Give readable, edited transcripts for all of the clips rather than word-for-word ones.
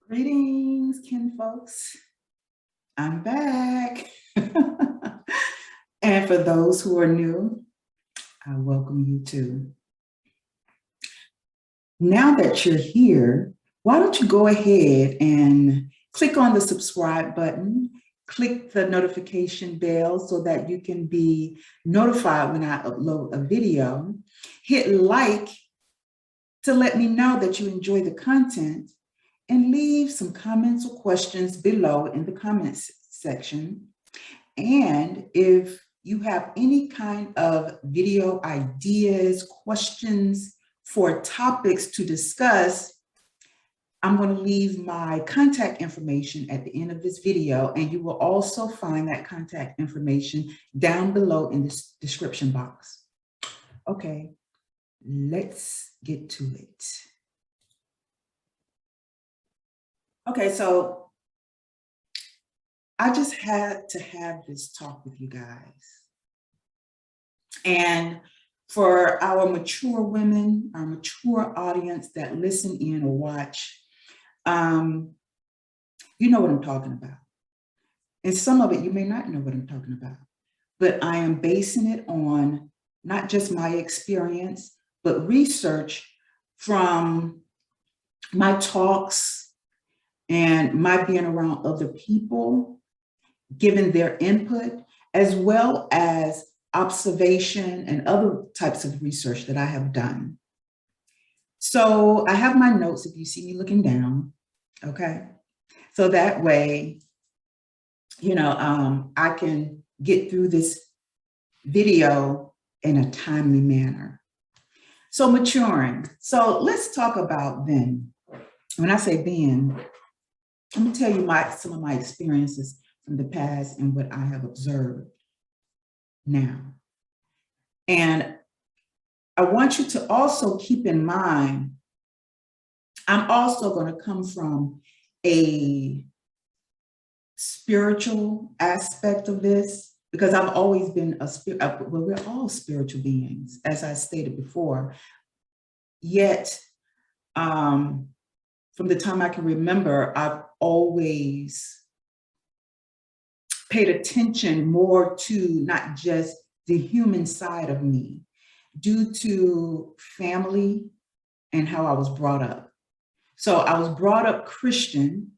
Greetings, kin folks. I'm back. And for those who are new, I welcome you too. Now that you're here, why don't you go ahead and click on the subscribe button, click the notification bell so that you can be notified when I upload a video. Hit like to let me know that you enjoy the content, and leave some comments or questions below in the comments section. And if you have any kind of video ideas, questions for topics to discuss, I'm going to leave my contact information at the end of this video, and you will also find that contact information down below in the description box. Okay, let's get to it. Okay, so I just had to have this talk with you guys. And for our mature women, our mature audience that listen in or watch, you know what I'm talking about. And some of it, you may not know what I'm talking about, but I am basing it on not just my experience, but research from my talks and my being around other people, giving their input, as well as observation and other types of research that I have done. So I have my notes if you see me looking down, okay? So that way, you know, I can get through this video in a timely manner. So maturing. So let's talk about then. When I say then, let me tell you some of my experiences from the past and what I have observed now. And I want you to also keep in mind, I'm also going to come from a spiritual aspect of this, because I've always been well, we're all spiritual beings, as I stated before. Yet, from the time I can remember, I've always paid attention more to not just the human side of me, due to family and how I was brought up. So I was brought up Christian,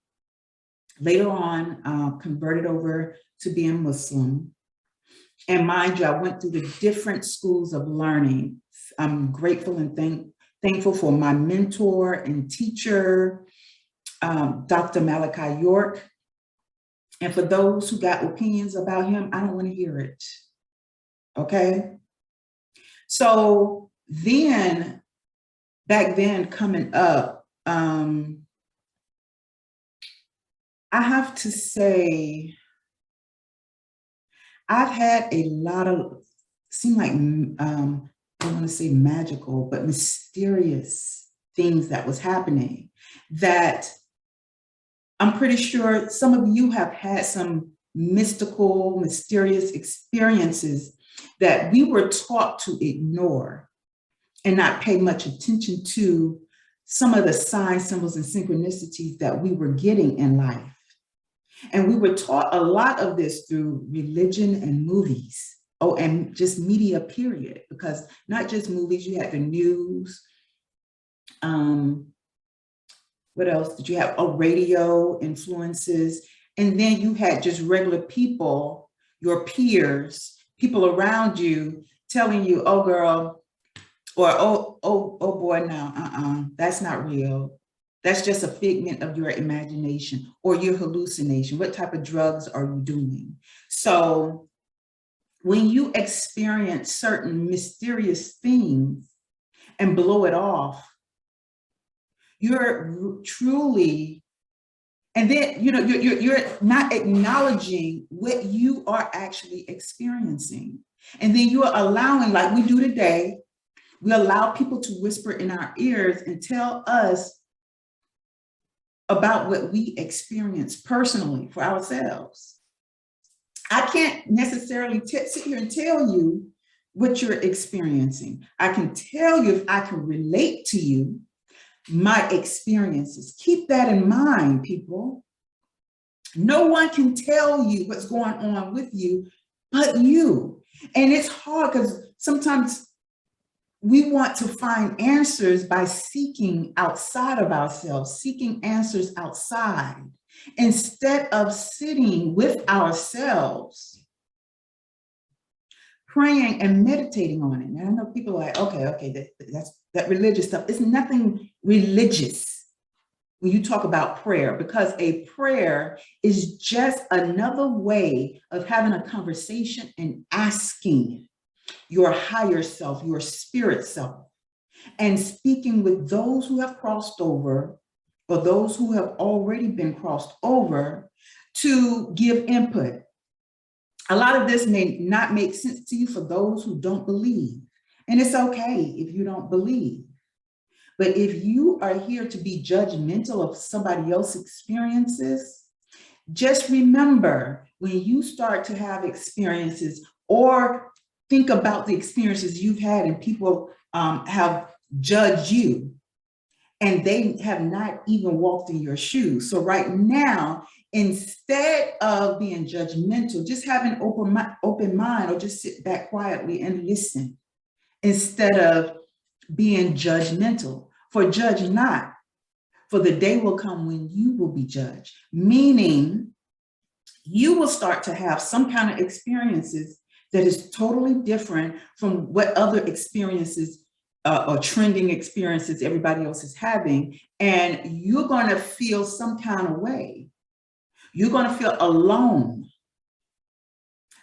later on converted over to being Muslim. And mind you, I went through the different schools of learning. I'm grateful and thankful for my mentor and teacher, Dr. Malachi York. And for those who got opinions about him, I don't want to hear it. Okay? So then, back then coming up, I have to say, I've had a lot of, seem like, I don't want to say magical, but mysterious things that was happening that I'm pretty sure some of you have had some mystical, mysterious experiences that we were taught to ignore and not pay much attention to some of the signs, symbols, and synchronicities that we were getting in life. And we were taught a lot of this through religion and movies. Oh, and just media, period, because not just movies, you had the news. What else did you have? Oh, radio influences. And then you had just regular people, your peers, people around you telling you, oh, girl, or oh boy, no, that's not real. That's just a figment of your imagination or your hallucination. What type of drugs are you doing? So when you experience certain mysterious things and blow it off, you're truly, and then, you know, you're not acknowledging what you are actually experiencing. And then you're allowing, like we do today, we allow people to whisper in our ears and tell us about what we experience personally for ourselves. I can't necessarily sit here and tell you what you're experiencing. I can tell you if I can relate to you, my experiences. Keep that in mind, people. No one can tell you what's going on with you but you. And it's hard because sometimes we want to find answers by seeking outside of ourselves, seeking answers outside, instead of sitting with ourselves, praying and meditating on it. And I know people are like, okay, that's that religious stuff. It's nothing religious when you talk about prayer, because a prayer is just another way of having a conversation and asking your higher self, your spirit self, and speaking with those who have crossed over or those who have already been crossed over to give input. A lot of this may not make sense to you for those who don't believe, and it's okay if you don't believe. But if you are here to be judgmental of somebody else's experiences, just remember, when you start to have experiences or think about the experiences you've had and people have judged you and they have not even walked in your shoes. So right now, instead of being judgmental, just have an open mind, or just sit back quietly and listen instead of being judgmental. For judge not, for the day will come when you will be judged, meaning you will start to have some kind of experiences that is totally different from what other experiences or trending experiences everybody else is having. And you're going to feel some kind of way. You're going to feel alone.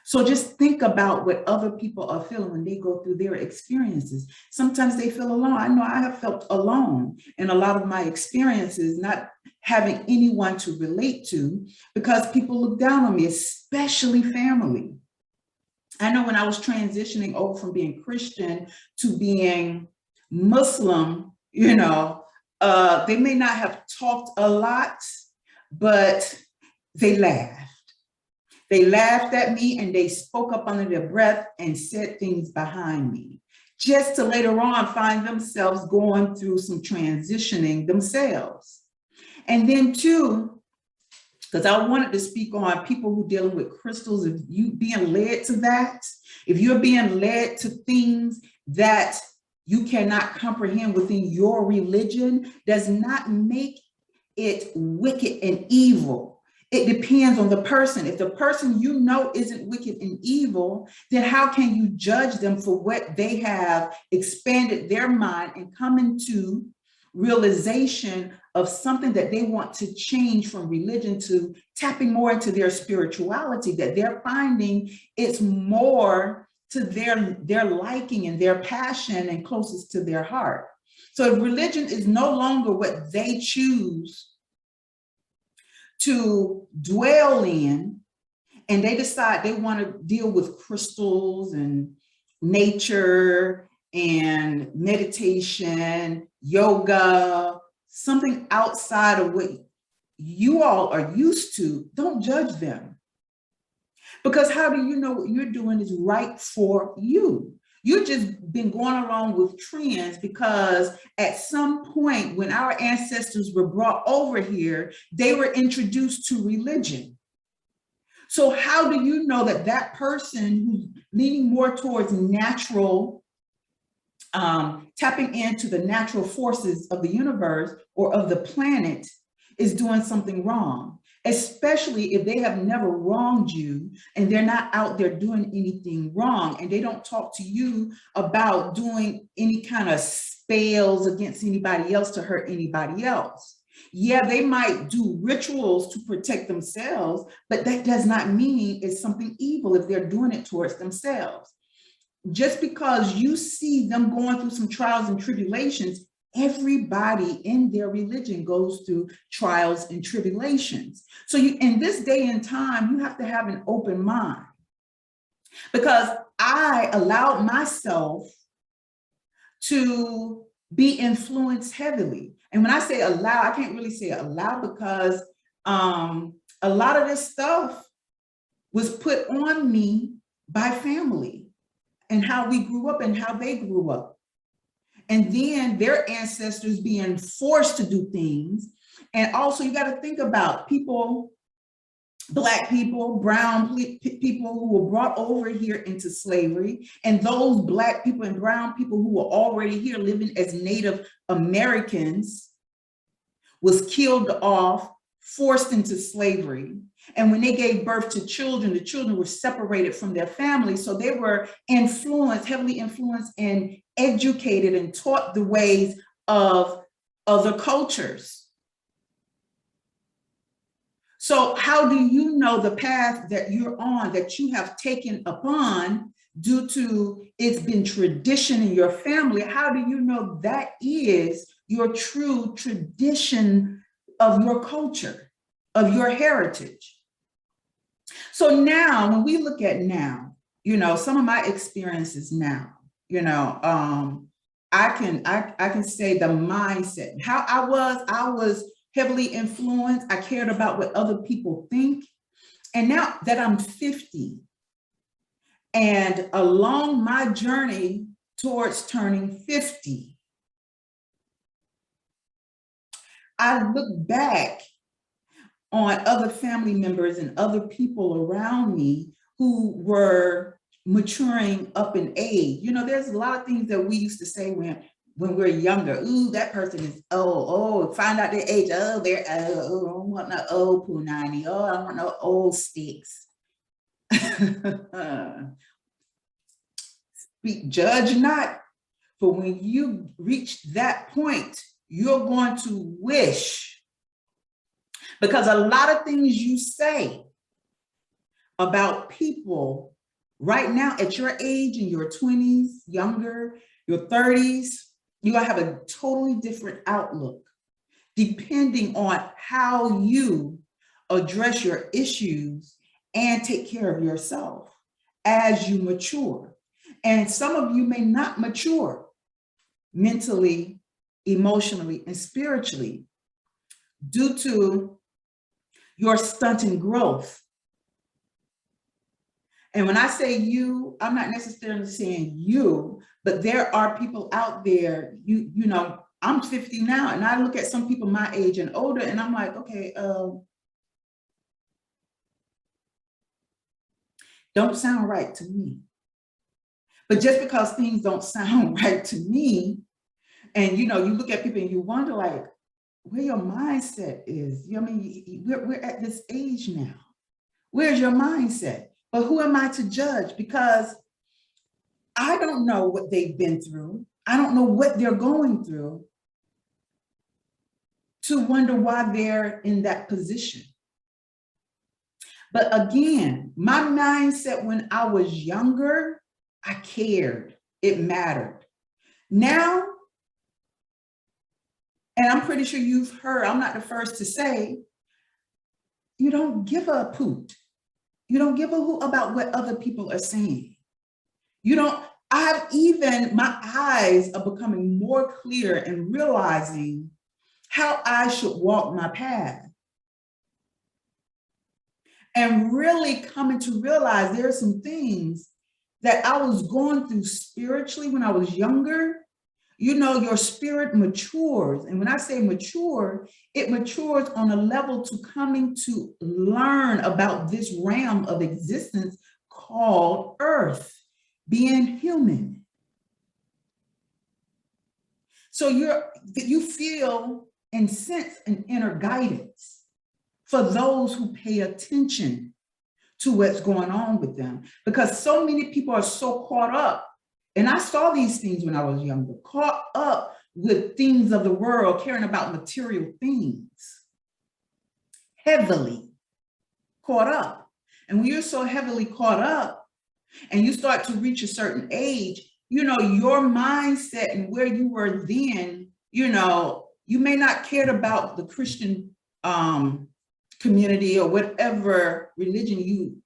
So just think about what other people are feeling when they go through their experiences. Sometimes they feel alone. I know I have felt alone in a lot of my experiences, not having anyone to relate to, because people look down on me, especially family. I know when I was transitioning over from being Christian to being Muslim, they may not have talked a lot, but they laughed. They laughed at me and they spoke up under their breath and said things behind me, just to later on find themselves going through some transitioning themselves. And then too, because I wanted to speak on people who are dealing with crystals, if you being led to that, if you're being led to things that you cannot comprehend within your religion, does not make it wicked and evil. It depends on the person. If the person isn't wicked and evil, then how can you judge them for what they have expanded their mind and come into realization of something that they want to change from religion to tapping more into their spirituality, that they're finding it's more to their liking and their passion and closest to their heart. So if religion is no longer what they choose to dwell in, and they decide they want to deal with crystals and nature and meditation, yoga, something outside of what you all are used to, don't judge them. Because how do you know what you're doing is right for you? You've just been going along with trends because at some point when our ancestors were brought over here, they were introduced to religion. So how do you know that that person who's leaning more towards natural, tapping into the natural forces of the universe or of the planet is doing something wrong? Especially if they have never wronged you and they're not out there doing anything wrong, and they don't talk to you about doing any kind of spells against anybody else to hurt anybody else. Yeah, they might do rituals to protect themselves, but that does not mean it's something evil if they're doing it towards themselves. Just because you see them going through some trials and tribulations, everybody in their religion goes through trials and tribulations. So in this day and time, you have to have an open mind, because I allowed myself to be influenced heavily. And when I say allow, I can't really say allow, because a lot of this stuff was put on me by family and how we grew up and how they grew up. and then their ancestors being forced to do things. And also you got to think about people, Black people, brown people who were brought over here into slavery, and those Black people and brown people who were already here living as Native Americans was killed off, forced into slavery. And when they gave birth to children, the children were separated from their families. So they were influenced, heavily influenced and educated and taught the ways of other cultures. So how do you know the path that you're on, that you have taken upon due to it's been tradition in your family? How do you know that is your true tradition of your culture, of your heritage? So now, when we look at now, some of my experiences now, I can say the mindset, how I was heavily influenced. I cared about what other people think. And now that I'm 50 and along my journey towards turning 50, I look back on other family members and other people around me who were maturing up in age. There's a lot of things that we used to say when we're younger. Ooh, that person is old. Oh, find out their age. Oh, they're old. Oh, I don't want no old punani. Oh, I don't want no old sticks. Judge not, for when you reach that point, you're going to wish. Because a lot of things you say about people right now at your age, in your 20s, younger, your 30s, you're gonna have a totally different outlook depending on how you address your issues and take care of yourself as you mature. And some of you may not mature mentally, emotionally, and spiritually due to your stunting growth. And when I say you, I'm not necessarily saying you, but there are people out there, I'm 50 now, and I look at some people my age and older, and I'm like, okay, don't sound right to me. But just because things don't sound right to me, and you look at people and you wonder like, where your mindset is. We're at this age now. Where's your mindset? But who am I to judge? Because I don't know what they've been through. I don't know what they're going through to wonder why they're in that position. But again, my mindset when I was younger, I cared. It mattered. Now, and I'm pretty sure you've heard, I'm not the first to say, you don't give a poot. You don't give a hoot about what other people are saying. My eyes are becoming more clear and realizing how I should walk my path. And really coming to realize there are some things that I was going through spiritually when I was younger. Your spirit matures. And when I say mature, it matures on a level to coming to learn about this realm of existence called Earth, being human. So you feel and sense an inner guidance for those who pay attention to what's going on with them. Because so many people are so caught up. And I saw these things when I was younger, caught up with things of the world, caring about material things, heavily caught up. And when you're so heavily caught up and you start to reach a certain age, your mindset and where you were then, you may not care about the Christian community or whatever religion you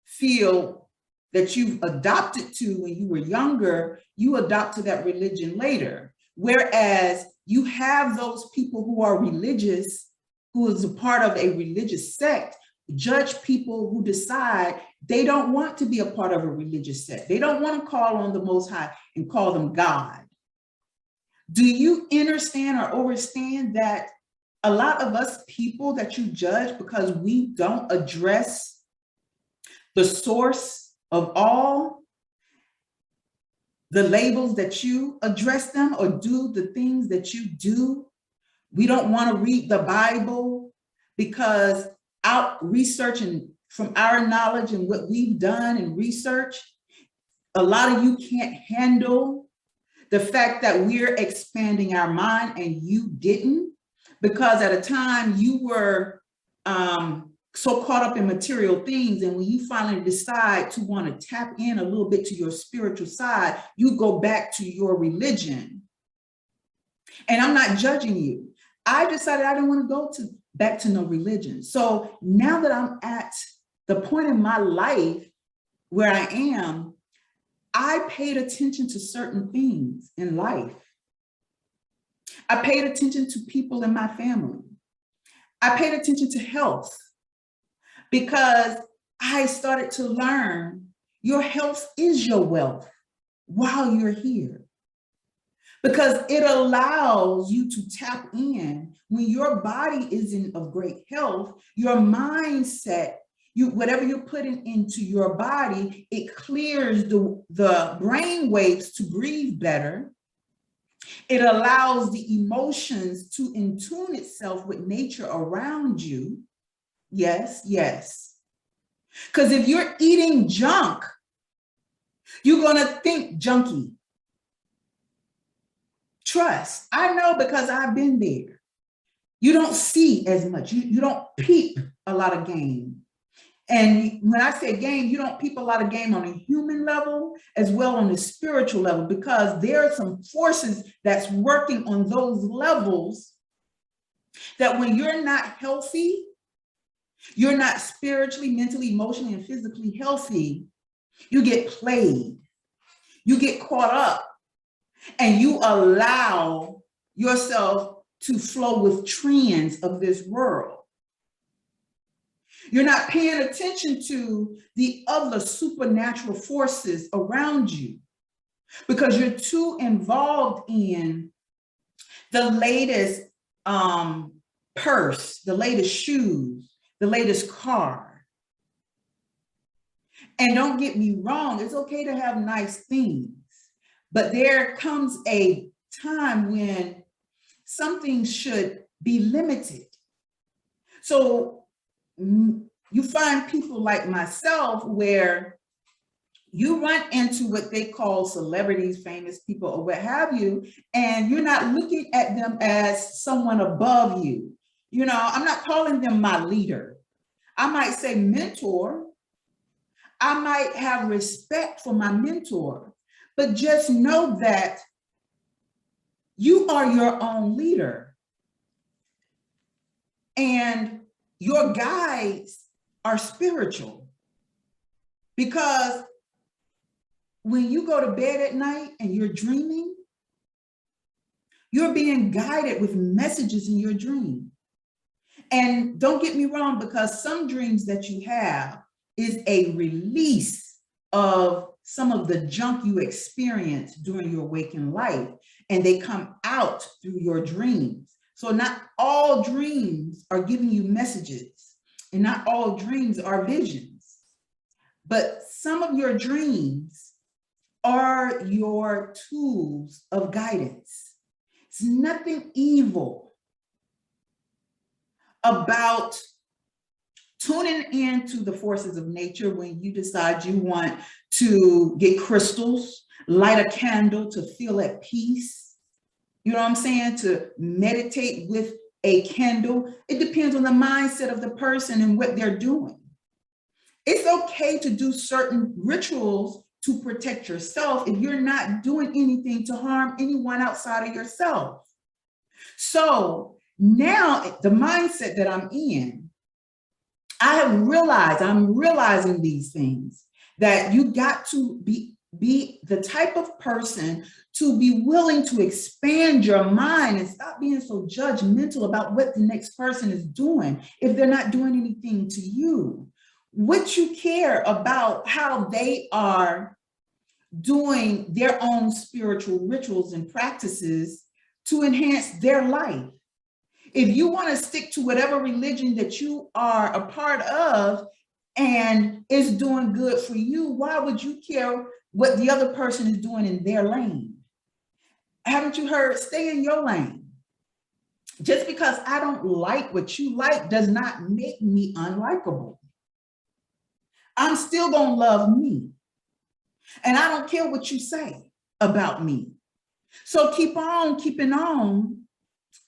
feel that you've adopted to when you were younger, you adopt to that religion later. Whereas you have those people who are religious, who is a part of a religious sect, judge people who decide they don't want to be a part of a religious sect. They don't want to call on the Most High and call them God. Do you understand or understand that a lot of us people that you judge because we don't address the source of all the labels that you address them or do the things that you do? We don't want to read the Bible because out researching from our knowledge and what we've done and research, a lot of you can't handle the fact that we're expanding our mind and you didn't, because at a time you were so caught up in material things, and when you finally decide to want to tap in a little bit to your spiritual side, you go back to your religion. And I'm not judging you. I decided I didn't want to go back to no religion. So now that I'm at the point in my life where I am, I paid attention to certain things in life. I paid attention to people in my family. I paid attention to health because I started to learn your health is your wealth while you're here. Because it allows you to tap in when your body isn't of great health, your mindset, whatever you're putting into your body, it clears the brain waves to breathe better. It allows the emotions to intune itself with nature around you. Yes, yes. Because if you're eating junk, you're going to think junky. Trust. I know because I've been there. You don't see as much. You don't peep a lot of game. And when I say game, you don't peep a lot of game on a human level as well on the spiritual level, because there are some forces that's working on those levels that when you're not healthy, you're not spiritually, mentally, emotionally, and physically healthy, you get played, you get caught up, and you allow yourself to flow with trends of this world. You're not paying attention to the other supernatural forces around you because you're too involved in the latest purse, the latest shoes, the latest car. And don't get me wrong, it's okay to have nice things, but there comes a time when something should be limited. So you find people like myself where you run into what they call celebrities, famous people, or what have you, and you're not looking at them as someone above you. You know, I'm not calling them my leader. I might say mentor. I might have respect for my mentor, but just know that you are your own leader. And your guides are spiritual, because when you go to bed at night and you're dreaming, you're being guided with messages in your dream. And don't get me wrong, because some dreams that you have is a release of some of the junk you experienced during your waking life, and they come out through your dreams. So not all dreams are giving you messages, and not all dreams are visions, but some of your dreams are your tools of guidance. It's nothing evil about tuning into the forces of nature when you decide you want to get crystals, light a candle to feel at peace. You know what I'm saying? To meditate with a candle. It depends on the mindset of the person and what they're doing. It's okay to do certain rituals to protect yourself if you're not doing anything to harm anyone outside of yourself. So now the mindset that I'm in, I'm realizing these things, that you got to be the type of person to be willing to expand your mind and stop being so judgmental about what the next person is doing if they're not doing anything to you. Would you care about how they are doing their own spiritual rituals and practices to enhance their life? If you want to stick to whatever religion that you are a part of and it's doing good for you, why would you care what the other person is doing in their lane? Haven't you heard, stay in your lane? Just because I don't like what you like does not make me unlikable. I'm still gonna love me. And I don't care what you say about me. So keep on keeping on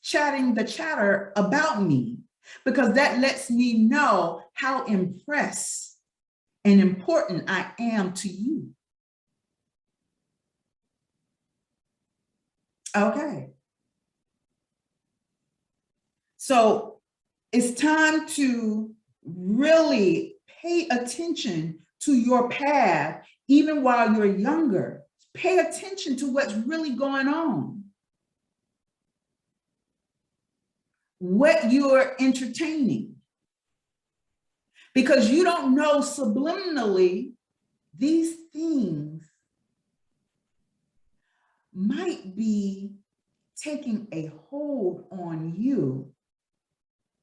chatting the chatter about me, because that lets me know how impressed and important I am to you. Okay. So it's time to really pay attention to your path, even while you're younger. Pay attention to what's really going on, what you're entertaining, because you don't know subliminally these things might be taking a hold on you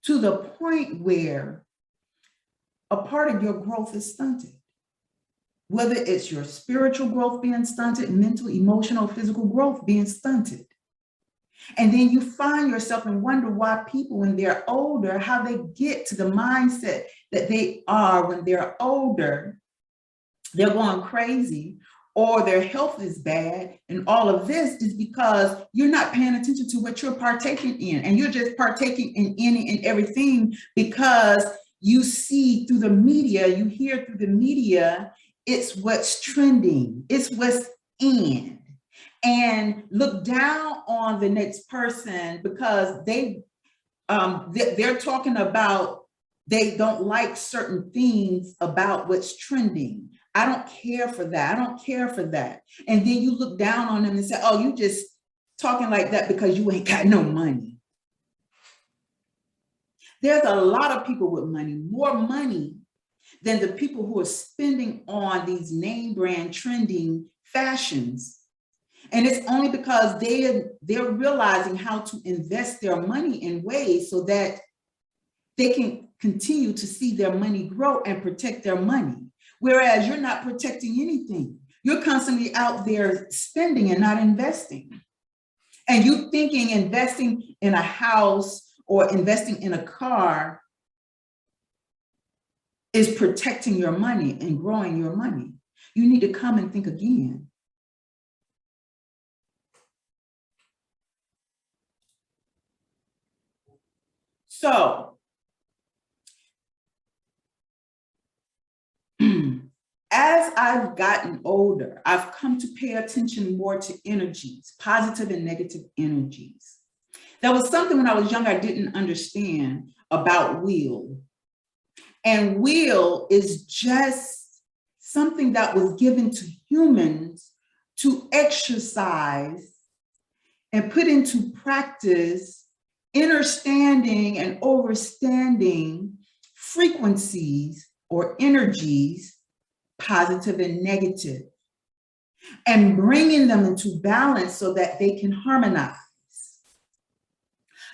to the point where a part of your growth is stunted. Whether it's your spiritual growth being stunted, mental, emotional, physical growth being stunted. And then you find yourself and wonder why people, when they're older, how they get to the mindset that they are when they're older, they're going crazy, or their health is bad. And all of this is because you're not paying attention to what you're partaking in. And you're just partaking in any and everything because you see through the media, you hear through the media, it's what's trending, it's what's in. And look down on the next person because they're talking about, they don't like certain things about what's trending. I don't care for that. I don't care for that. And then you look down on them and say, oh, you just talking like that because you ain't got no money. There's a lot of people with money, more money than the people who are spending on these name brand trending fashions. And it's only because they're realizing how to invest their money in ways so that they can continue to see their money grow and protect their money. Whereas you're not protecting anything. You're constantly out there spending and not investing. And you thinking investing in a house or investing in a car is protecting your money and growing your money. You need to come and think again. So, as I've gotten older, I've come to pay attention more to energies, positive and negative energies. There was something when I was young I didn't understand about will. And will is just something that was given to humans to exercise and put into practice understanding and overstanding frequencies or energies, positive and negative, and bringing them into balance so that they can harmonize.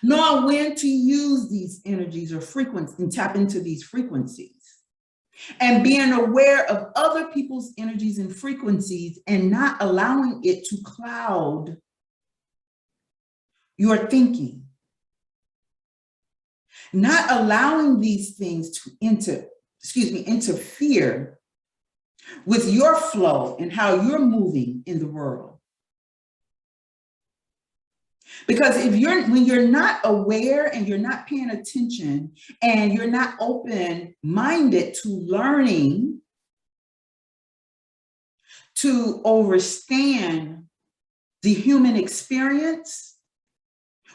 Knowing when to use these energies or frequencies and tap into these frequencies, and being aware of other people's energies and frequencies and not allowing it to cloud your thinking. Not allowing these things to interfere with your flow and how you're moving in the world. Because when you're not aware and you're not paying attention and you're not open-minded to learning to understand the human experience,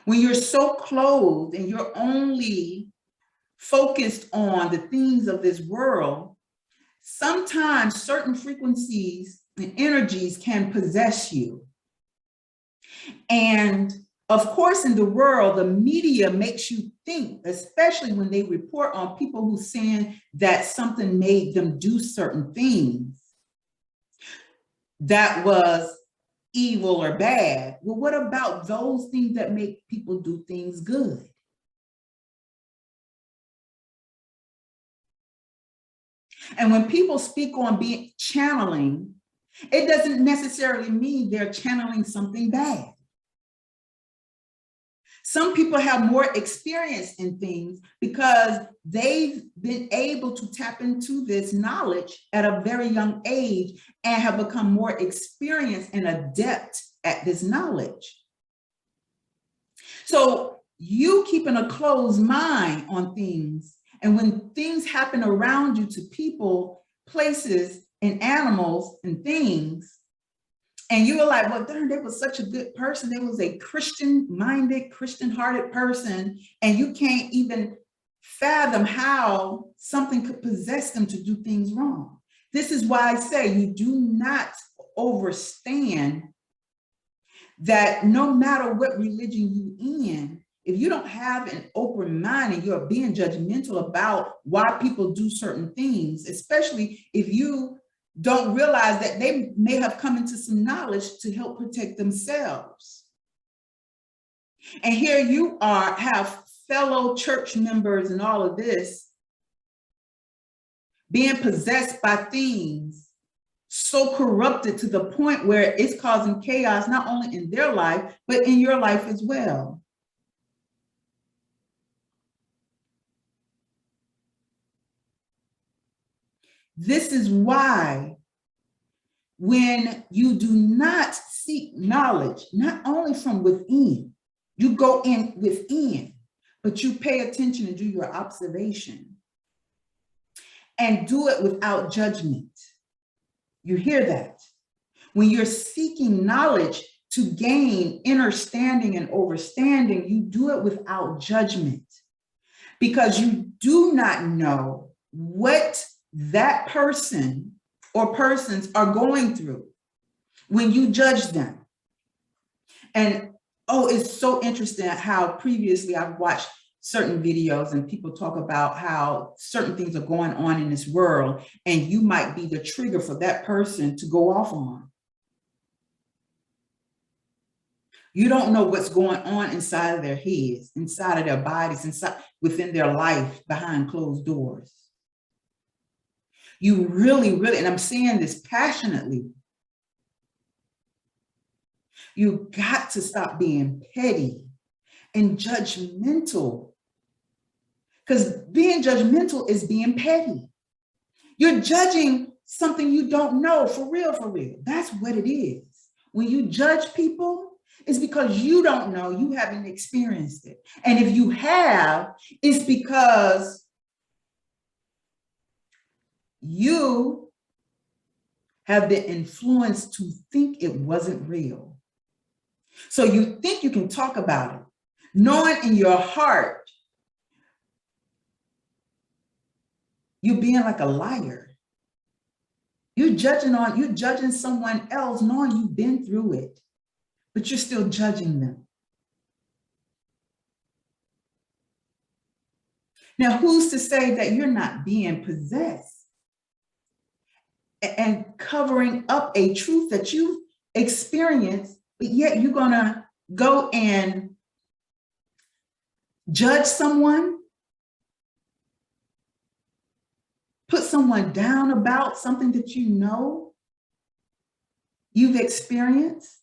when you're so clothed and you're only focused on the things of this world, sometimes certain frequencies and energies can possess you. And of course, in the world, the media makes you think, especially when they report on people who saying that something made them do certain things that was evil or bad. Well, what about those things that make people do things good? And when people speak on being channeling, it doesn't necessarily mean they're channeling something bad. Some people have more experience in things because they've been able to tap into this knowledge at a very young age and have become more experienced and adept at this knowledge. So you keeping a closed mind on things, and when things happen around you to people, places, and animals and things, and you were like, well, darn, they was such a good person. They was a Christian-minded, Christian-hearted person, and you can't even fathom how something could possess them to do things wrong. This is why I say you do not overstand that no matter what religion you in, if you don't have an open mind and you're being judgmental about why people do certain things, especially if you don't realize that they may have come into some knowledge to help protect themselves. And here you are, have fellow church members and all of this being possessed by things so corrupted to the point where it's causing chaos, not only in their life, but in your life as well. This is why when you do not seek knowledge, not only from within, you go in within, but you pay attention and do your observation and do it without judgment. You hear that? When you're seeking knowledge to gain understanding and overstanding, you do it without judgment because you do not know what that person or persons are going through when you judge them. And oh, it's so interesting how previously I've watched certain videos and people talk about how certain things are going on in this world, and you might be the trigger for that person to go off on. You don't know what's going on inside of their heads, inside of their bodies, inside within their life, behind closed doors. You really, and I'm saying this passionately, you got to stop being petty and judgmental, because being judgmental is being petty. You're judging something you don't know, for real, for real. That's what it is. When you judge people, it's because you don't know, you haven't experienced it. And if you have, it's because you have been influenced to think it wasn't real. So you think you can talk about it, knowing in your heart, you're being like a liar. You're judging someone else knowing you've been through it, but you're still judging them. Now, who's to say that you're not being possessed and covering up a truth that you've experienced, but yet you're gonna go and judge someone, put someone down about something that you know you've experienced?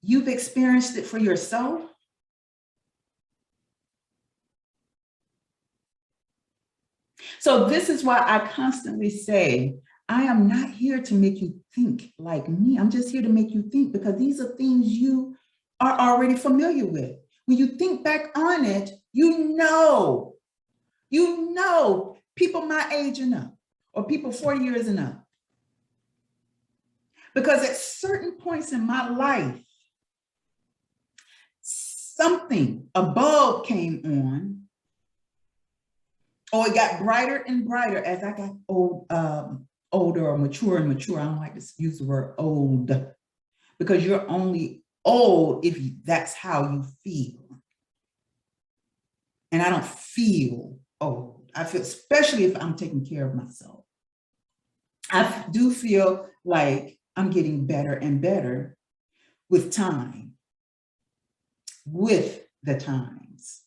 You've experienced it for yourself. So this is why I constantly say, I am not here to make you think like me. I'm just here to make you think, because these are things you are already familiar with. When you think back on it, you know people my age and up, or people 40 years and up. Because at certain points in my life, something, a bulb came on, or it got brighter and brighter as I got old, older or mature and mature. I don't like to use the word old, because you're only old if that's how you feel. And I don't feel old. I feel, especially if I'm taking care of myself, I do feel like I'm getting better and better with time, with the times.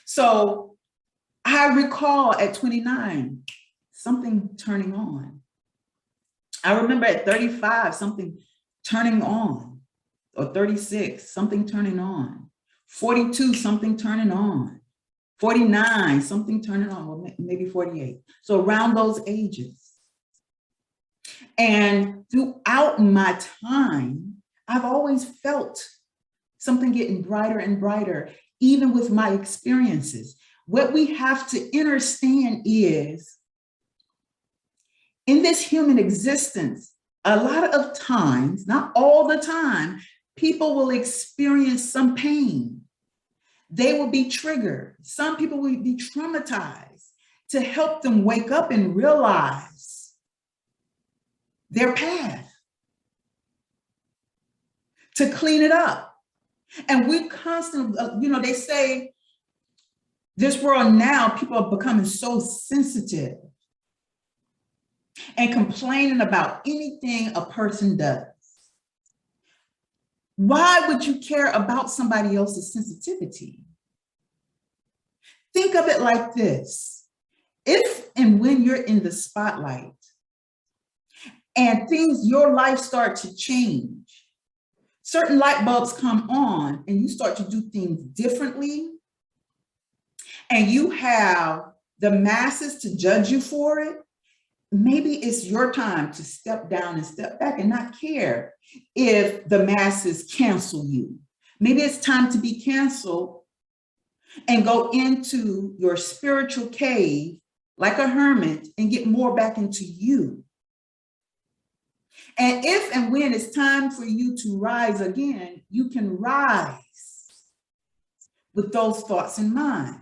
So I recall at 29, something turning on. I remember at 35, something turning on, or 36, something turning on. 42, something turning on. 49, something turning on, well, maybe 48. So around those ages. And throughout my time, I've always felt something getting brighter and brighter, even with my experiences. What we have to understand is, in this human existence, a lot of times, not all the time, people will experience some pain. They will be triggered. Some people will be traumatized to help them wake up and realize their path, to clean it up. And we constantly, they say this world now, people are becoming so sensitive and complaining about anything a person does. Why would you care about somebody else's sensitivity? Think of it like this. If and when you're in the spotlight and your life start to change, certain light bulbs come on and you start to do things differently, and you have the masses to judge you for it, maybe it's your time to step down and step back and not care if the masses cancel you. Maybe it's time to be canceled and go into your spiritual cave like a hermit and get more back into you. And if and when it's time for you to rise again, you can rise with those thoughts in mind.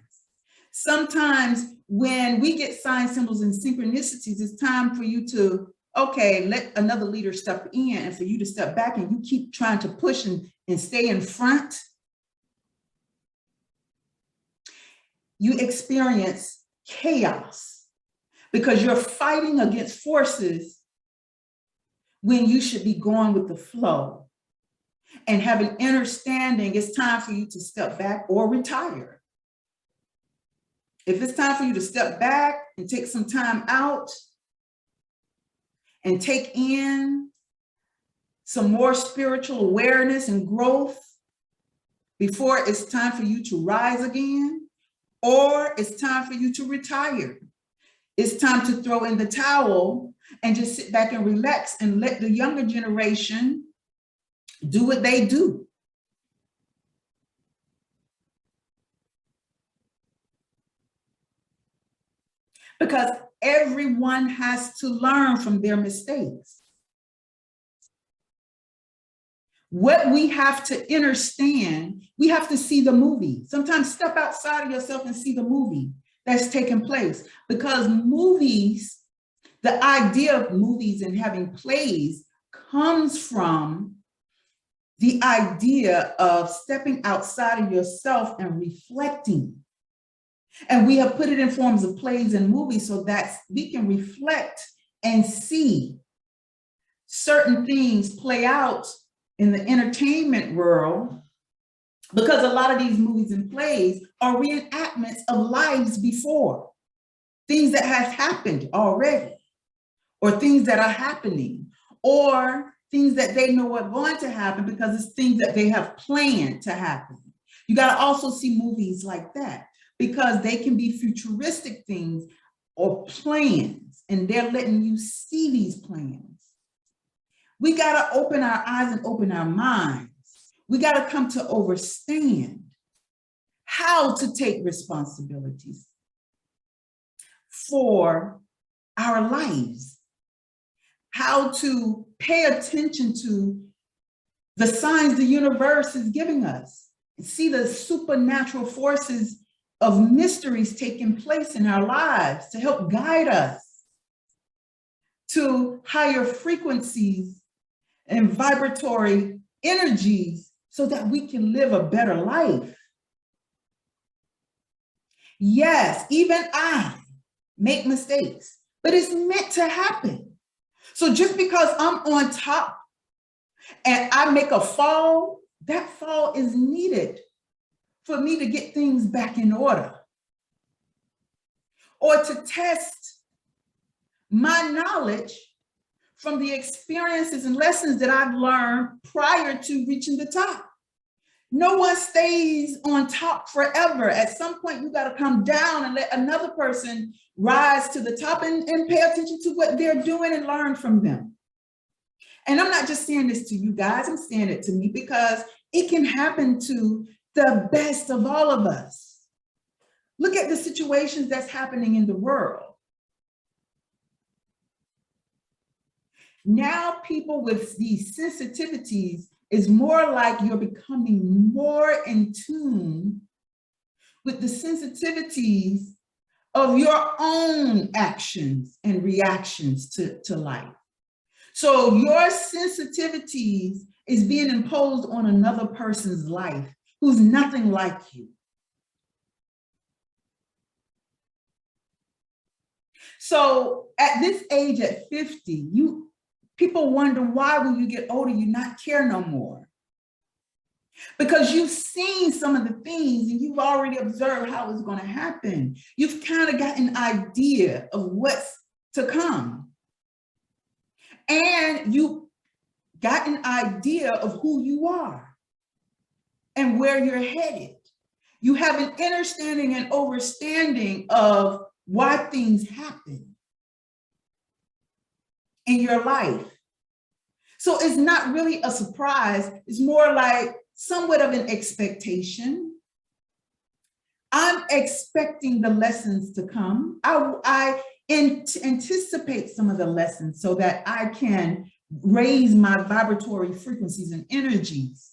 Sometimes when we get signs, symbols, and synchronicities, it's time for you to, okay, let another leader step in, and for you to step back, and you keep trying to push and stay in front. You experience chaos because you're fighting against forces when you should be going with the flow and have an understanding. It's time for you to step back or retire. If it's time for you to step back and take some time out and take in some more spiritual awareness and growth before it's time for you to rise again, or it's time for you to retire. It's time to throw in the towel and just sit back and relax and let the younger generation do what they do. Because everyone has to learn from their mistakes. What we have to understand, we have to see the movie. Sometimes step outside of yourself and see the movie that's taking place. Because movies, the idea of movies and having plays comes from the idea of stepping outside of yourself and reflecting. And we have put it in forms of plays and movies so that we can reflect and see certain things play out in the entertainment world, because a lot of these movies and plays are reenactments of lives before, things that have happened already, or things that are happening, or things that they know are going to happen because it's things that they have planned to happen. You got to also see movies like that, because they can be futuristic things or plans, and they're letting you see these plans. We got to open our eyes and open our minds. We got to come to understand how to take responsibilities for our lives, how to pay attention to the signs the universe is giving us, see the supernatural forces of mysteries taking place in our lives to help guide us to higher frequencies and vibratory energies so that we can live a better life. Yes, even I make mistakes, but it's meant to happen. So just because I'm on top and I make a fall, that fall is needed for me to get things back in order or to test my knowledge from the experiences and lessons that I've learned prior to reaching the top. No one stays on top forever. At some point, you got to come down and let another person rise to the top and pay attention to what they're doing and learn from them. And I'm not just saying this to you guys, I'm saying it to me because it can happen to the best of all of us. Look at the situations that's happening in the world. Now people with these sensitivities is more like you're becoming more in tune with the sensitivities of your own actions and reactions to life. So your sensitivities is being imposed on another person's life who's nothing like you. So at this age, at 50, people wonder why when you get older, you not care no more. Because you've seen some of the things and you've already observed how it's going to happen. You've kind of got an idea of what's to come. And you got an idea of who you are and where you're headed. You have an understanding and overstanding of why things happen in your life. So it's not really a surprise. It's more like somewhat of an expectation. I'm expecting the lessons to come. I anticipate some of the lessons so that I can raise my vibratory frequencies and energies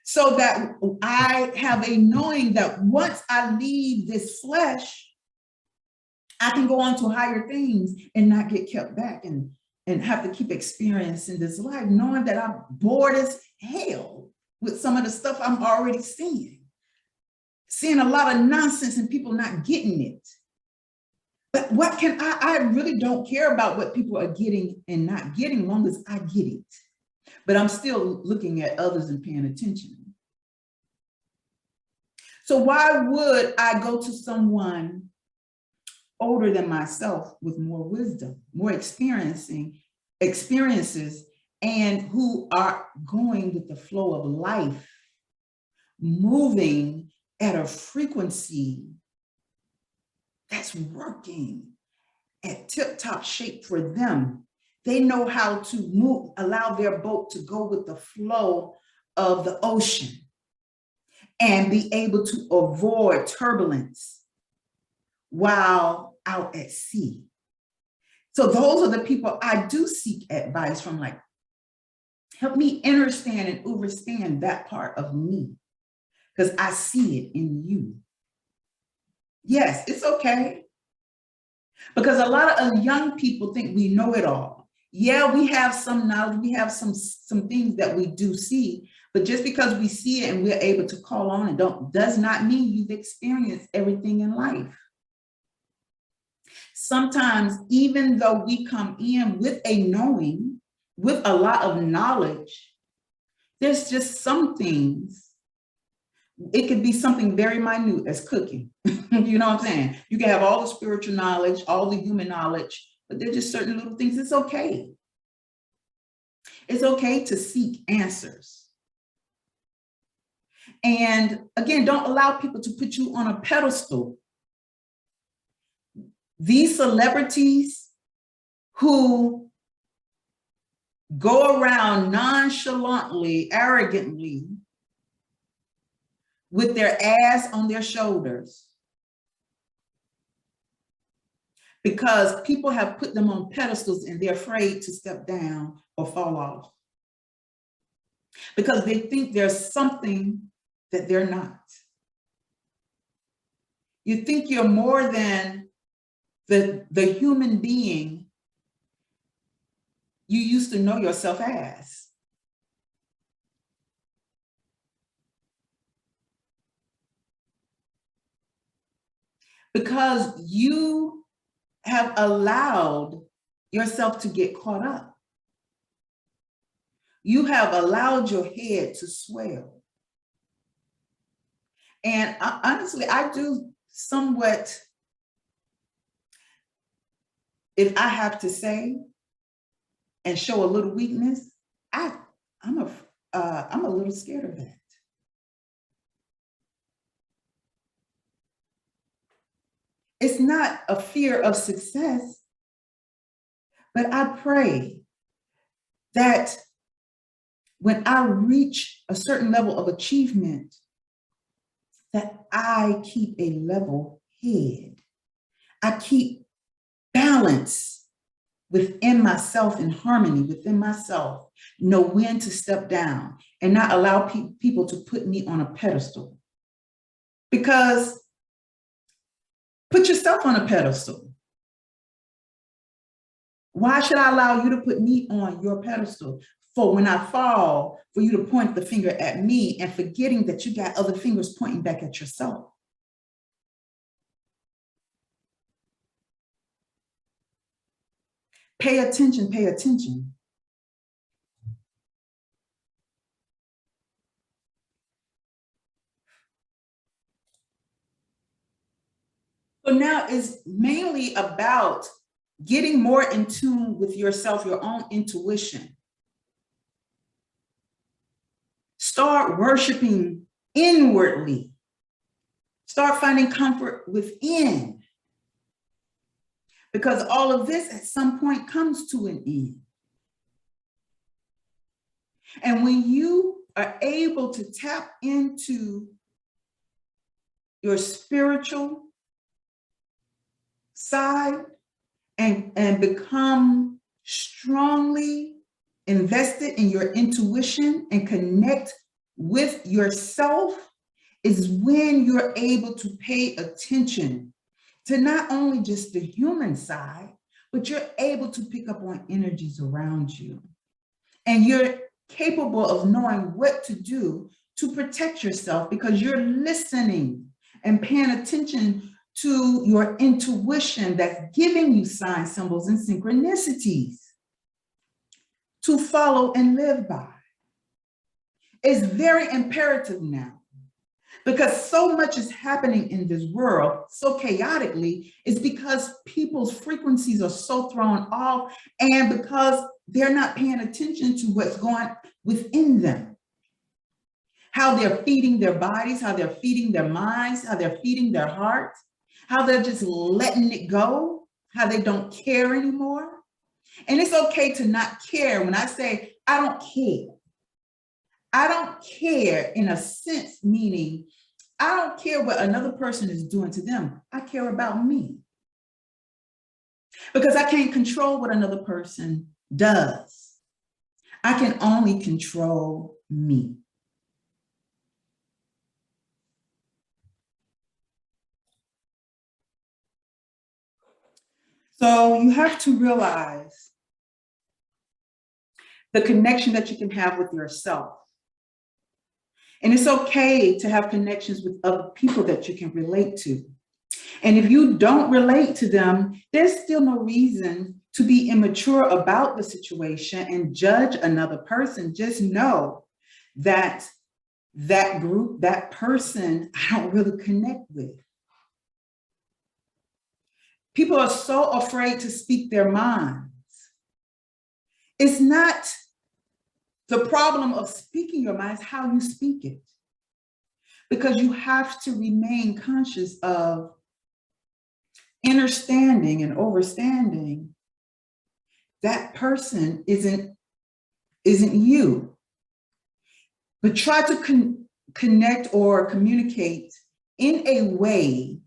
so that I have a knowing that once I leave this flesh, I can go on to higher things and not get kept back and have to keep experiencing this life, knowing that I'm bored as hell with some of the stuff I'm already seeing a lot of nonsense and people not getting it. But what can I really don't care about what people are getting and not getting, as long as I get it. But I'm still looking at others and paying attention. So why would I go to someone older than myself with more wisdom, more experiences, and who are going with the flow of life, moving at a frequency that's working at tip-top shape for them? They know how to move, allow their boat to go with the flow of the ocean and be able to avoid turbulence while out at sea. So those are the people I do seek advice from, like, help me understand and understand that part of me, because I see it in you. Yes, it's okay. Because a lot of young people think we know it all. Yeah, we have some knowledge, we have some things that we do see, but just because we see it and we're able to call on it does not mean you've experienced everything in life. Sometimes, even though we come in with a knowing, with a lot of knowledge, there's just some things. It could be something very minute as cooking. You know what I'm saying? You can have all the spiritual knowledge, all the human knowledge, but there's just certain little things. It's okay. It's okay to seek answers. And again, don't allow people to put you on a pedestal. These celebrities who go around nonchalantly, arrogantly, with their ass on their shoulders, because people have put them on pedestals and they're afraid to step down or fall off, because they think there's something that they're not. You think you're more than the human being you used to know yourself as. Because you have allowed yourself to get caught up. You have allowed your head to swell. And honestly, I do somewhat, if I have to say and show a little weakness, I'm a little scared of that. It's not a fear of success, but I pray that when I reach a certain level of achievement, that I keep a level head. I keep balance within myself, in harmony within myself, know when to step down and not allow people to put me on a pedestal. Because put yourself on a pedestal. Why should I allow you to put me on your pedestal? For when I fall, for you to point the finger at me and forgetting that you got other fingers pointing back at yourself. Pay attention, pay attention. So now it's mainly about getting more in tune with yourself, your own intuition. Start worshiping inwardly. Start finding comfort within. Because all of this at some point comes to an end. And when you are able to tap into your spiritual side and become strongly invested in your intuition and connect with yourself, is when you're able to pay attention to not only just the human side, but you're able to pick up on energies around you. And you're capable of knowing what to do to protect yourself because you're listening and paying attention to your intuition that's giving you signs, symbols, and synchronicities to follow and live by. It's very imperative now because so much is happening in this world so chaotically. Is because people's frequencies are so thrown off and because they're not paying attention to what's going within them. How they're feeding their bodies, how they're feeding their minds, how they're feeding their hearts, how they're just letting it go, how they don't care anymore. And it's okay to not care. When I say, I don't care in a sense, meaning I don't care what another person is doing to them. I care about me. Because I can't control what another person does. I can only control me. So you have to realize the connection that you can have with yourself. And it's okay to have connections with other people that you can relate to. And if you don't relate to them, there's still no reason to be immature about the situation and judge another person. Just know that that group, that person, I don't really connect with. People are so afraid to speak their minds. It's not the problem of speaking your mind, it's how you speak it. Because you have to remain conscious of understanding and overstanding that person isn't you. But try to connect or communicate in a way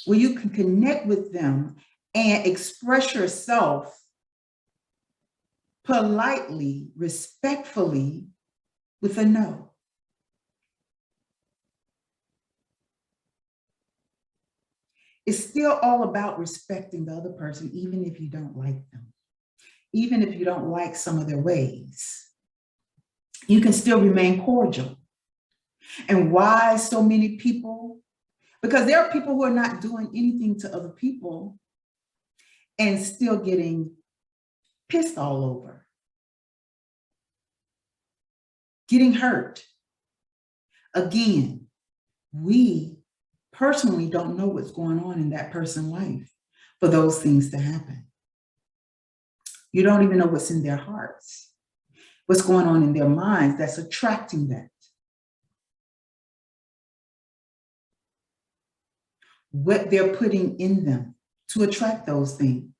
where you can connect with them and express yourself politely, respectfully, with a no. It's still all about respecting the other person, even if you don't like them, even if you don't like some of their ways. You can still remain cordial. And why so many people? Because there are people who are not doing anything to other people and still getting pissed all over, getting hurt. Again, we personally don't know what's going on in that person's life for those things to happen. You don't even know what's in their hearts, what's going on in their minds that's attracting that. What they're putting in them to attract those things.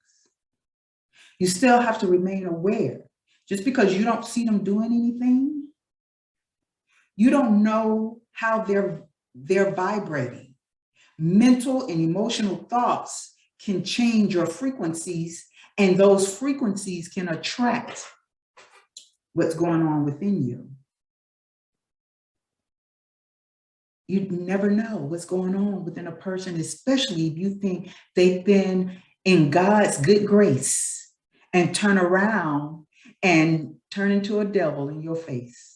You still have to remain aware. Just because you don't see them doing anything, you don't know how they're vibrating. Mental and emotional thoughts can change your frequencies, and those frequencies can attract what's going on within you. You never know what's going on within a person, especially if you think they've been in God's good grace and turn around and turn into a devil in your face.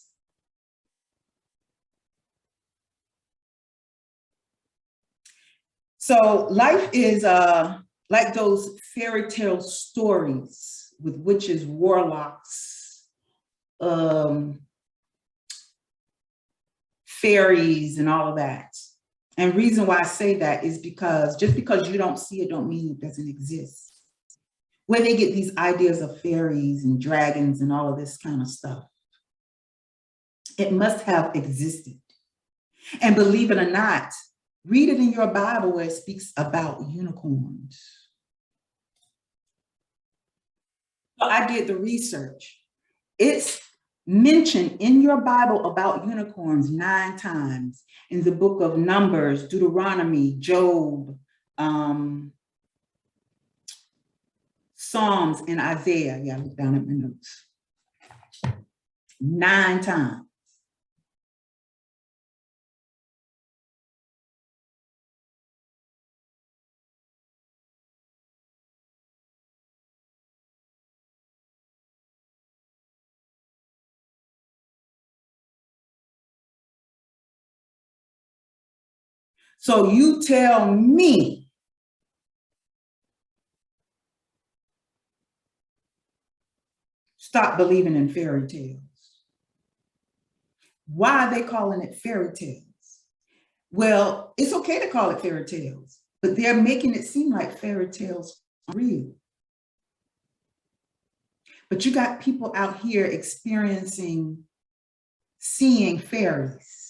So life is like those fairy tale stories with witches, warlocks, fairies, and all of that. And reason why I say that is because just because you don't see it don't mean it doesn't exist. Where they get these ideas of fairies and dragons and all of this kind of stuff, it must have existed. And believe it or not, read it in your Bible where it speaks about unicorns. So I did the research. It's mentioned in your Bible about unicorns 9 times in the book of Numbers, Deuteronomy, Job, Psalms, and Isaiah. Yeah, I look down at my notes. 9 times. So you tell me, stop believing in fairy tales. Why are they calling it fairy tales? Well, it's okay to call it fairy tales, but they're making it seem like fairy tales are real. But you got people out here experiencing, seeing fairies.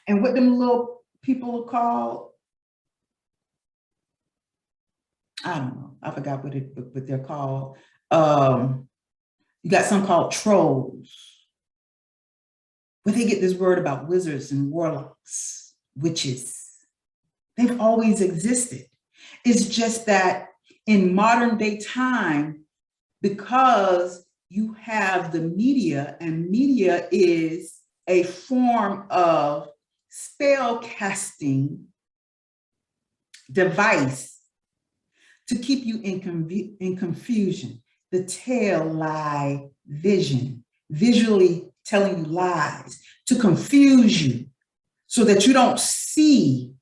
And what them little people are called, I don't know, I forgot what they're called. You got some called trolls, where they get this word about wizards and warlocks, witches. They've always existed. It's just that in modern day time, because you have the media, and media is a form of spell casting device to keep you in confusion. The tail lie vision, visually telling you lies to confuse you so that you don't see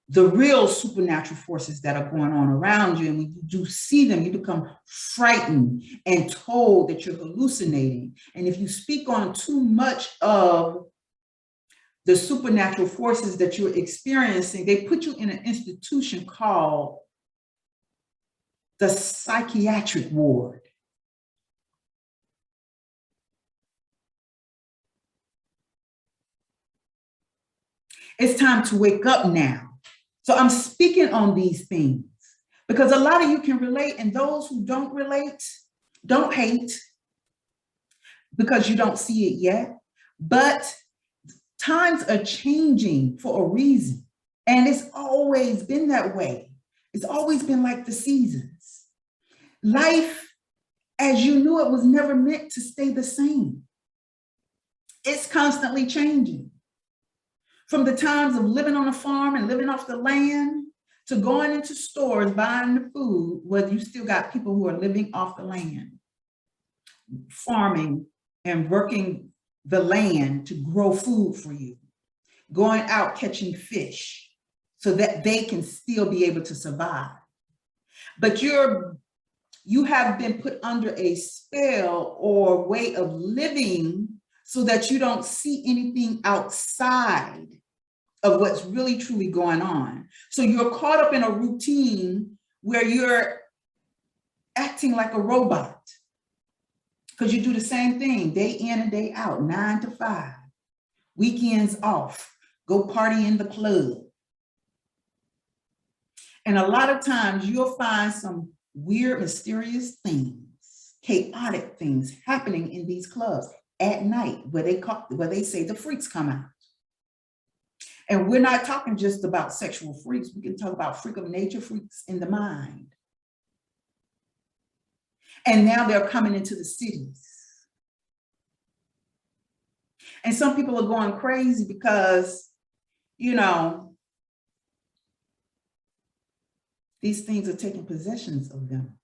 the real supernatural forces that are going on around you. And when you do see them, you become frightened and told that you're hallucinating. And if you speak on too much of the supernatural forces that you're experiencing, they put you in an institution called the psychiatric ward. It's time to wake up now. So I'm speaking on these things because a lot of you can relate, and those who don't relate, don't hate because you don't see it yet. But times are changing for a reason. And it's always been that way. It's always been like the seasons. Life, as you knew it, was never meant to stay the same. It's constantly changing. From the times of living on a farm and living off the land to going into stores, buying the food, where you still got people who are living off the land, farming and working the land to grow food for you, going out catching fish so that they can still be able to survive. But you have been put under a spell or way of living so that you don't see anything outside of what's really truly going on. So you're caught up in a routine where you're acting like a robot because you do the same thing day in and day out, 9 to 5, weekends off, go party in the club. And a lot of times you'll find some weird, mysterious things, chaotic things happening in these clubs at night where they say the freaks come out. And we're not talking just about sexual freaks. We can talk about freak of nature, freaks in the mind. And now they're coming into the cities. And some people are going crazy because, you know, these things are taking possessions of them.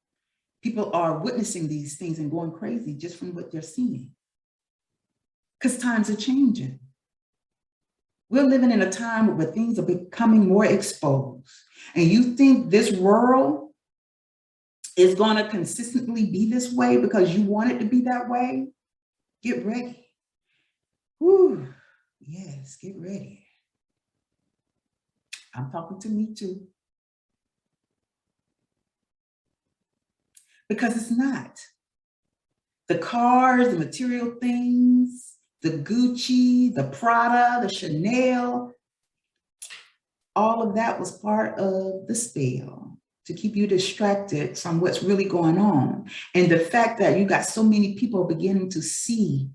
People are witnessing these things and going crazy just from what they're seeing. Because times are changing. We're living in a time where things are becoming more exposed. And you think this world is going to consistently be this way because you want it to be that way? Get ready. Whew. Yes, get ready. I'm talking to me too. Because it's not. The cars, the material things, the Gucci, the Prada, the Chanel, all of that was part of the spell to keep you distracted from what's really going on. And the fact that you got so many people beginning to see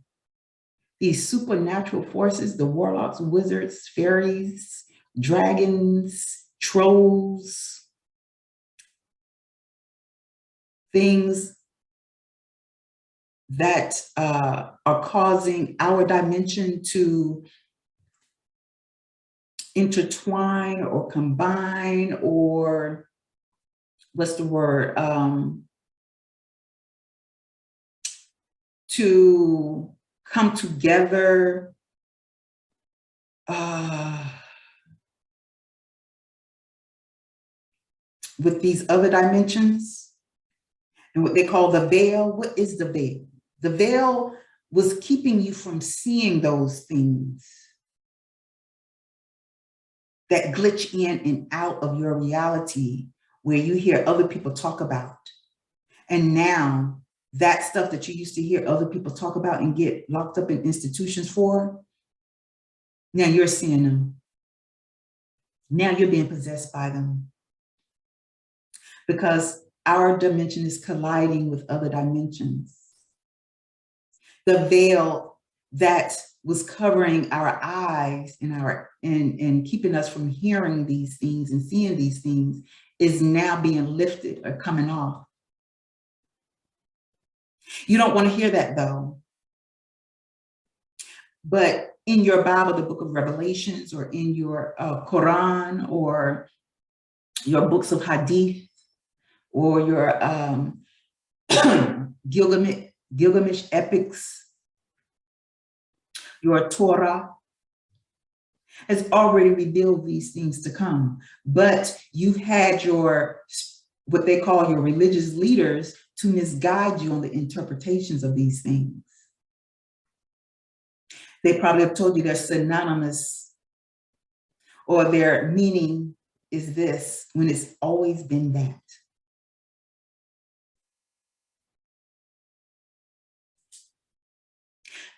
these supernatural forces, the warlocks, wizards, fairies, dragons, trolls, things that are causing our dimension to intertwine or combine, or what's the word? To come together with these other dimensions and what they call the veil. What is the veil? The veil was keeping you from seeing those things that glitch in and out of your reality, where you hear other people talk about. And now that stuff that you used to hear other people talk about and get locked up in institutions for, now you're seeing them. Now you're being possessed by them. Because our dimension is colliding with other dimensions. The veil that was covering our eyes and keeping us from hearing these things and seeing these things is now being lifted or coming off. You don't want to hear that though. But in your Bible, the book of Revelations, or in your Quran, or your books of Hadith, or your Gilgamesh epics, your Torah has already revealed these things to come. But you've had your, what they call your religious leaders, to misguide you on the interpretations of these things. They probably have told you they're synonymous, or their meaning is this, when it's always been that.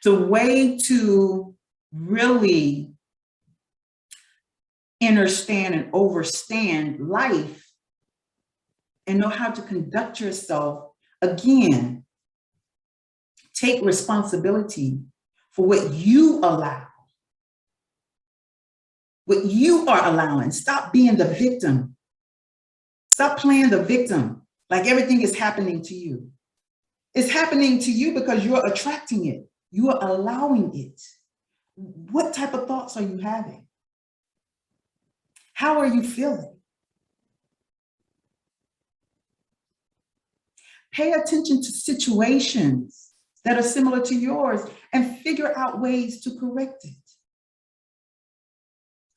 The way to really understand and overstand life and know how to conduct yourself, again, take responsibility for what you allow, what you are allowing. Stop being the victim. Stop playing the victim like everything is happening to you. It's happening to you because you're attracting it. You are allowing it. What type of thoughts are you having? How are you feeling? Pay attention to situations that are similar to yours and figure out ways to correct it.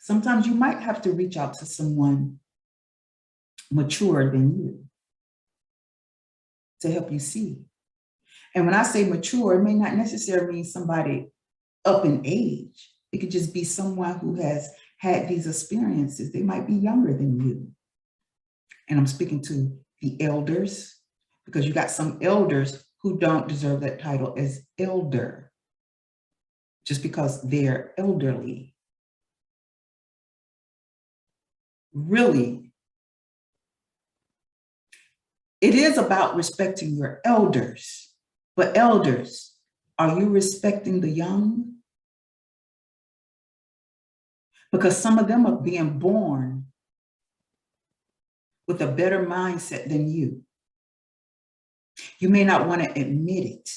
Sometimes you might have to reach out to someone mature than you to help you see. And when I say mature, it may not necessarily mean somebody up in age. It could just be someone who has had these experiences. They might be younger than you. And I'm speaking to the elders, because you got some elders who don't deserve that title as elder just because they're elderly. Really, it is about respecting your elders. But elders, are you respecting the young? Because some of them are being born with a better mindset than you. You may not want to admit it,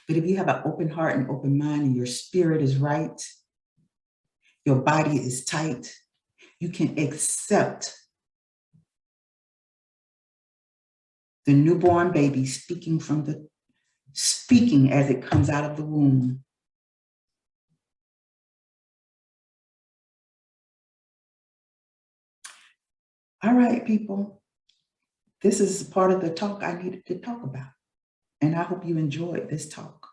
but if you have an open heart and open mind and your spirit is right, your body is tight, you can accept the newborn baby speaking as it comes out of the womb. All right, people. This is part of the talk I needed to talk about. And I hope you enjoyed this talk.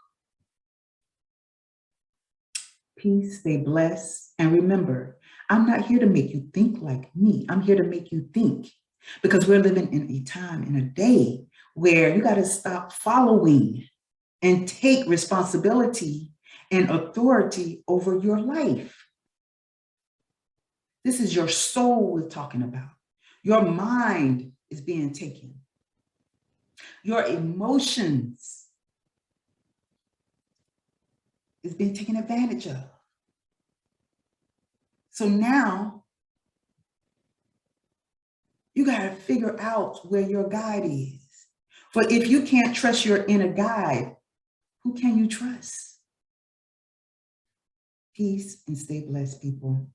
Peace, stay blessed. And remember, I'm not here to make you think like me. I'm here to make you think, because we're living in a time, in a day where you got to stop following and take responsibility and authority over your life. This is your soul we're talking about. Your mind is being taken. Your emotions is being taken advantage of. So now you got to figure out where your guide is. For if you can't trust your inner guide, who can you trust? Peace and stay blessed, people.